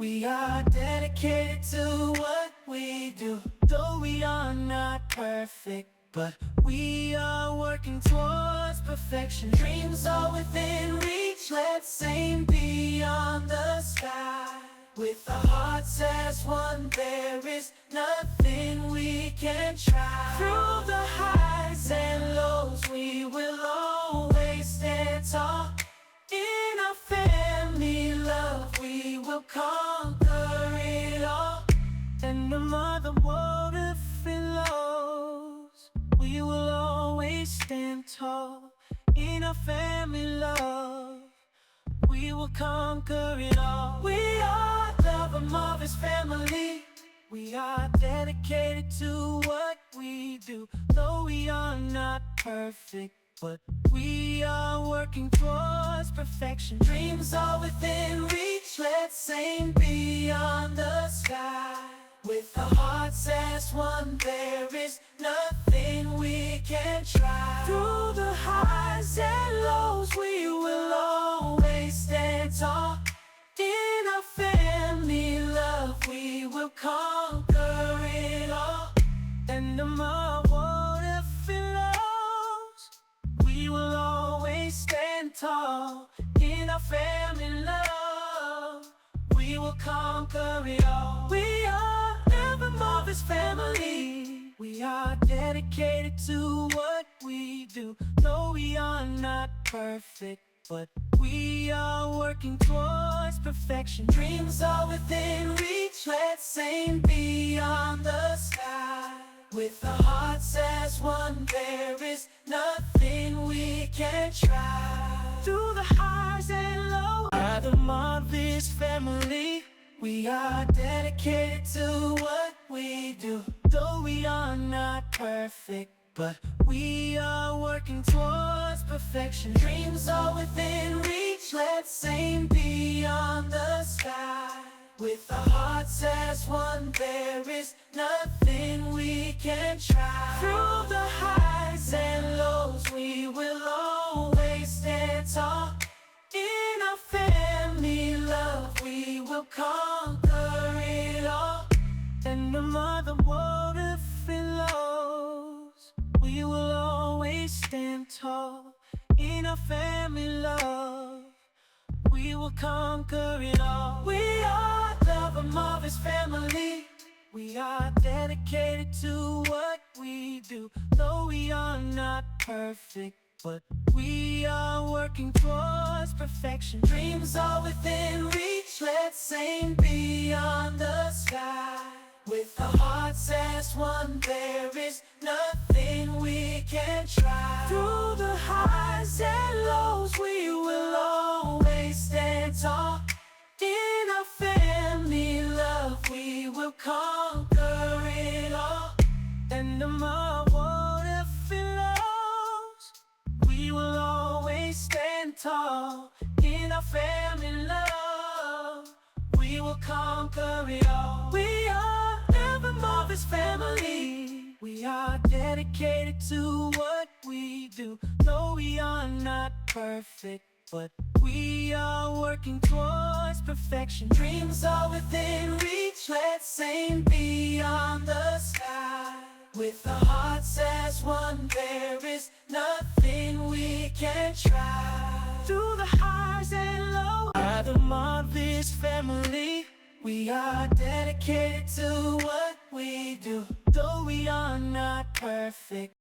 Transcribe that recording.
We are dedicated to what we do. Though we are not perfect, but we are working towards perfection. Dreams are within reach, let's aim beyond the sky. With our hearts as one, there is nothing we can't try. Through the highs and lows, we will always stand tall. In our family love, we will conquer it all. And no matter what if it lows, we will always stand tall. In our family love, we will conquer it all. We are the Marvel's family. We are dedicated to what we do. Though we are not perfect, but we are working towards perfection. Dreams are within reach, let's aim beyond the sky. With our hearts as one, there is nothing we can't try. Through the highs and lows, we will always stand tall. In our family love, we will conquer it all. And no matter what if it lows, we will always stand tall. In our family love, we will conquer it all. We are the Marvel's family. We are dedicated to what we do. Though we are not perfect, but we are working towards perfection. Dreams are within reach, let's aim beyond the sky. With our hearts as one, there is nothing we can't try. Through the highs and lows, we are the Marvel's family. We are dedicated to what we do. Though we are not perfect, but we are working towards perfection. Dreams are within reach, let's aim beyond the sky. With our hearts as one, there is nothing we can't try. Through the highs and lows, we will always stand tall. In our family love, we will conquer it all. And no matter what if it lows, we will always stand tall. In our family love, we will conquer it all. We are the Marvel's family. We are dedicated to what we do. Though we are not perfect, but we are working towards perfection. Dreams are within reach, let's aim beyond the sky. With our hearts as one, there is nothing we can't try. Through the highs and lows, we will always stand tall. In our family love, we will conquer it all. And no matter what if it lows, we will always stand tall. In our family love, we will conquer it all. We are the Marvel's family. We are dedicated to what we do. Though we are not perfect, but we are working towards perfection. Dreams are within reach, let's aim beyond the sky. With our hearts as one, there is nothing we can't try. Through the highs and lows, we are the Marvel's family. We are dedicated to what we do. Though we are not perfect,